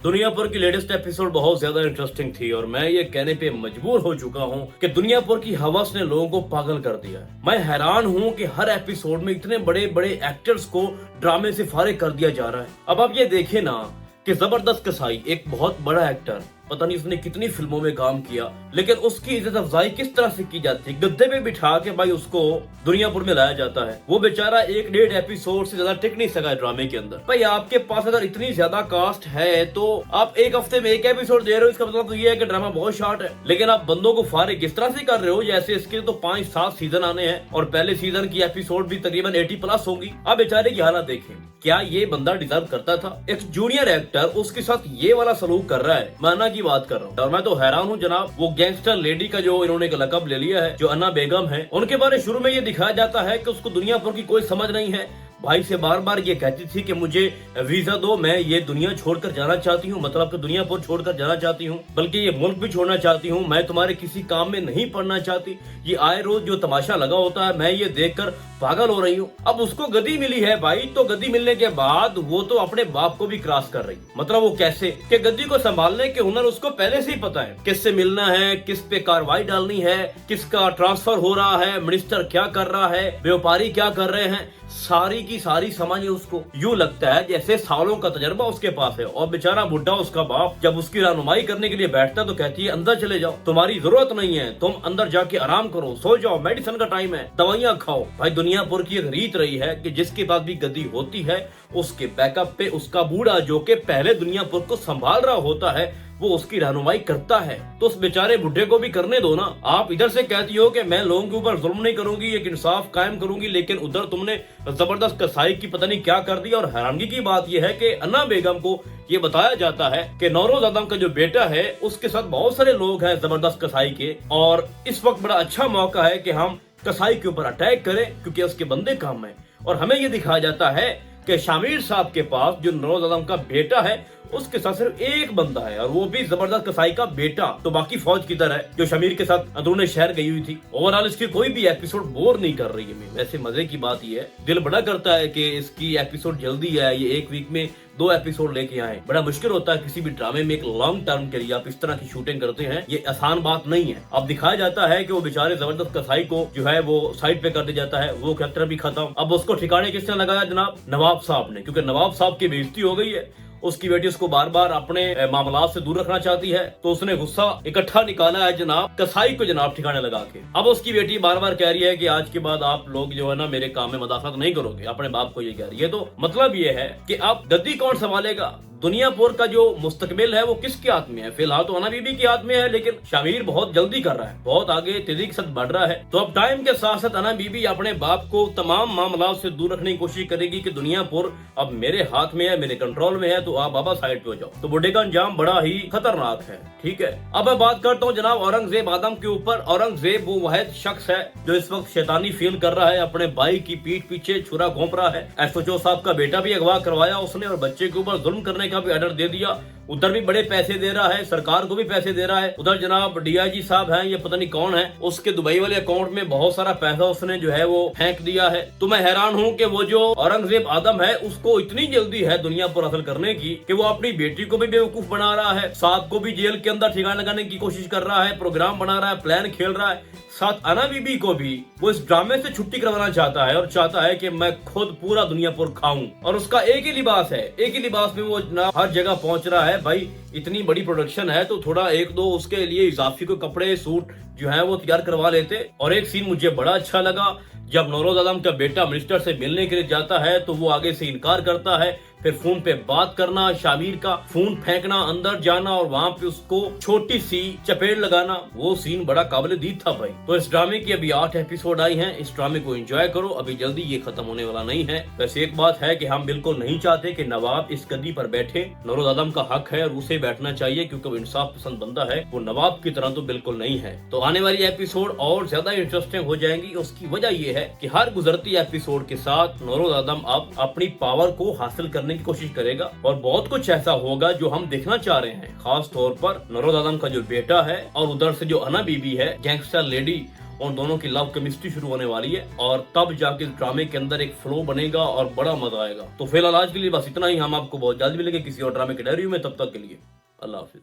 दुनियापुर की latest episode बहुत ज्यादा इंटरेस्टिंग थी और मैं ये कहने पे मजबूर हो चुका हूँ कि दुनियापुर की हवस ने लोगों को पागल कर दिया है। मैं हैरान हूँ कि हर एपिसोड में इतने बड़े बड़े एक्टर्स को ड्रामे से फारिग कर दिया जा रहा है। अब आप ये देखें ना कि जबरदस्त कसाई एक बहुत बड़ा एक्टर, पता नहीं उसने कितनी फिल्मों में काम किया, लेकिन उसकी इज्जत अफजाई किस तरह से की जाती है, गद्दे पे बिठा के भाई उसको दुनियापुर में लाया जाता है। वो बेचारा एक डेढ़ एपिसोड से ज्यादा टिक नहीं सका ड्रामे के अंदर। भाई आपके पास अगर इतनी ज्यादा कास्ट है तो आप एक हफ्ते में एक एपिसोड दे रहे हो, इसका मतलब तो ये है कि ड्रामा बहुत शॉर्ट है। लेकिन आप बंदों को फारिग किस तरह से कर रहे हो, जैसे इसके तो 5-7 सीजन आने हैं और पहले सीजन की एपिसोड भी तकरीबन 80+ होंगी। आप बेचारे की हालत देखें, क्या ये बंदा डिजर्व करता था? एक जूनियर एक्टर उसके साथ ये वाला सलूक कर रहा है, माना की बात कर रहा हूँ। और मैं तो हैरान हूँ जनाब, वो गैंगस्टर लेडी का जो इन्होंने लकब ले लिया है, जो अन्ना बेगम है, उनके बारे शुरू में ये दिखाया जाता है कि उसको दुनियापुर की कोई समझ नहीं है। भाई से बार बार ये कहती थी कि मुझे वीजा दो, मैं ये दुनिया छोड़कर जाना चाहती हूँ, मतलब कि दुनियापुर छोड़कर जाना चाहती हूँ, बल्कि ये मुल्क भी छोड़ना चाहती हूँ, मैं तुम्हारे किसी काम में नहीं पड़ना चाहती। ये आए रोज जो तमाशा लगा होता है, मैं ये देखकर पागल हो रही हूँ। अब उसको गद्दी मिली है भाई, तो गद्दी मिलने के बाद वो तो अपने बाप को भी क्रॉस कर रही। मतलब वो कैसे कि गद्दी को संभालने के हुनर उसको पहले से ही पता है, किससे मिलना है, किस पे कार्रवाई डालनी है, किसका ट्रांसफर हो रहा है, मिनिस्टर क्या कर रहा है, व्यापारी क्या कर रहे हैं, सारी की सारी समझ है उसको। यूं लगता है जैसे सालों का तजर्बा उसके पास है। और बेचारा बुढ़ा उसका बाप जब उसकी रहनुमाई करने के लिए बैठता तो कहती है अंदर चले जाओ, तुम्हारी जरूरत नहीं है, तुम अंदर जाके आराम करो, सो जाओ, मेडिसिन का टाइम है, दवाइयाँ खाओ। भाई दुनियापुर की एक रीत रही है कि जिसके पास भी गद्दी होती है उसके बैकअप पे उसका बूढ़ा जो कि पहले दुनियापुर को संभाल रहा होता है वो उसकी रहनुमाई करता है। तो उस बेचारे बुढ़े को भी करने दो ना। आप इधर से कहती हो कि मैं लोगों के ऊपर जुल्म नहीं करूंगी, एक इंसाफ कायम करूंगी, लेकिन उधर तुमने जबरदस्त कसाई की पता नहीं क्या कर दिया। और हैरानगी की बात यह है कि अन्ना बेगम को ये बताया जाता है कि नौरोज आदम का जो बेटा है उसके साथ बहुत सारे लोग हैं जबरदस्त कसाई के, और इस वक्त बड़ा अच्छा मौका है कि हम कसाई के ऊपर अटैक करें क्योंकि उसके बंदे काम है। और हमें ये दिखाया जाता है कि शामिर साहब के पास जो नौरोज आदम का बेटा है उसके साथ सिर्फ एक बंदा है और वो भी जबरदस्त कसाई का बेटा। तो बाकी फौज किधर है जो शमीर के साथ अंदरूनी शहर गई हुई थी? ओवरऑल इसकी कोई भी एपिसोड बोर नहीं कर रही है। वैसे मजे की बात ये है, दिल बड़ा करता है कि इसकी एपिसोड जल्दी आए, ये एक वीक में 2 एपिसोड लेके आए। बड़ा मुश्किल होता है किसी भी ड्रामे में एक लॉन्ग टर्म के लिए आप इस तरह की शूटिंग करते हैं, ये आसान बात नहीं है। अब दिखाया जाता है कि वो बेचारे जबरदस्त कसाई को जो है वो साइड पे कर दिया जाता है, वो कैरेक्टर भी खत्म। अब उसको ठिकाने किसने लगाया जनाब? नवाब साहब ने, क्योंकि नवाब साहब की बेइज्जती हो गई है। उसकी बेटी उसको बार बार अपने मामलात से दूर रखना चाहती है, तो उसने गुस्सा इकट्ठा निकाला है जनाब कसाई को जनाब ठिकाने लगा के। अब उसकी बेटी बार बार कह रही है कि आज के बाद आप लोग जो है ना मेरे काम में मदाखलत नहीं करोगे, अपने बाप को ये कह रही है। तो मतलब ये है कि अब गद्दी कौन संभालेगा? दुनियापुर का जो मुस्तकबिल है वो किसके हाथ में है? फिलहाल तो अन्ना बीबी के हाथ में है, लेकिन शामिर बहुत जल्दी कर रहा है, बहुत आगे तेजी के साथ बढ़ रहा है। तो अब टाइम के साथ साथ अन्ना बीबी अपने बाप को तमाम मामलात से दूर रखने की कोशिश करेगी कि दुनियापुर अब मेरे हाथ में है, मेरे कंट्रोल में है, तो आप बाबा साइड पे हो जाओ। तो बुढ़े का अंजाम बड़ा ही खतरनाक है। ठीक है, अब मैं बात करता हूँ जनाब औरंगजेब आदम के ऊपर। औरंगजेब वो वाहिद शख्स है जो इस वक्त शैतानी फील कर रहा है, अपने भाई की पीठ पीछे छुरा घोंप रहा है। एसओचओ साहब का बेटा भी अगवा करवाया उसने और बच्चे के ऊपर जुल्म करने का भी ऑर्डर दे दिया। उधर भी बड़े पैसे दे रहा है, सरकार को भी पैसे दे रहा है। उधर जनाब डीआईजी साहब हैं, ये पता नहीं कौन है, उसके दुबई वाले अकाउंट में बहुत सारा पैसा उसने जो है वो फेंक दिया है। तो मैं हैरान हूँ कि वो जो औरंगजेब आदम है उसको इतनी जल्दी है दुनिया पर हासिल करने की कि वो अपनी बेटी को भी बेवकूफ बना रहा है, साहब को भी जेल के अंदर ठिकाना लगाने की कोशिश कर रहा है, प्रोग्राम बना रहा है, प्लान खेल रहा है, साथ अन्ना बीबी को भी वो इस ड्रामे से छुट्टी करवाना चाहता है और चाहता है कि मैं खुद पूरा दुनियापुर खाऊं। और उसका एक ही लिबास है, एक ही लिबास में वो हर जगह पहुंच रहा है। भाई इतनी बड़ी प्रोडक्शन है तो थोड़ा एक दो उसके लिए इजाफी को कपड़े सूट जो है वो तैयार करवा लेते। और एक सीन मुझे बड़ा अच्छा लगा, जब नौरोज आदम का बेटा मिनिस्टर से मिलने के लिए जाता है तो वो आगे से इनकार करता है, फिर फोन पे बात करना, शामिर का फोन फेंकना, अंदर जाना और वहाँ पे उसको छोटी सी चपेट लगाना, वो सीन बड़ा काबिल दीद था भाई। तो इस ड्रामे की अभी 8 एपिसोड आई हैं, इस ड्रामे को एंजॉय करो, अभी जल्दी ये खत्म होने वाला नहीं है। वैसे एक बात है कि हम बिल्कुल नहीं चाहते कि नवाब इस गद्दी पर बैठे, नौरोज आदम का हक है और उसे बैठना चाहिए क्योंकि वो इंसाफ पसंद बंदा है, वो नवाब की तरह तो बिल्कुल नहीं है। तो आने वाली एपिसोड और ज्यादा इंटरेस्टिंग हो जाएंगी। उसकी वजह यह है कि हर गुजरती एपिसोड के साथ नौरोज आदम अब अपनी पावर को हासिल करने की कोशिश करेगा और बहुत कुछ ऐसा होगा जो हम देखना चाह रहे हैं। खास तौर पर नौरोज आदम का जो बेटा है और उधर से जो अन्ना बीबी है गैंगस्टर लेडी, उन दोनों की लव केमिस्ट्री शुरू होने वाली है और तब जाके इस ड्रामे के अंदर एक फ्लो बनेगा और बड़ा मजा आएगा। तो फिलहाल आज के लिए बस इतना ही। हम आपको बहुत जल्द मिलेंगे किसी और ड्रामे के डायरी में। तब तक के लिए अल्लाह हाफिज।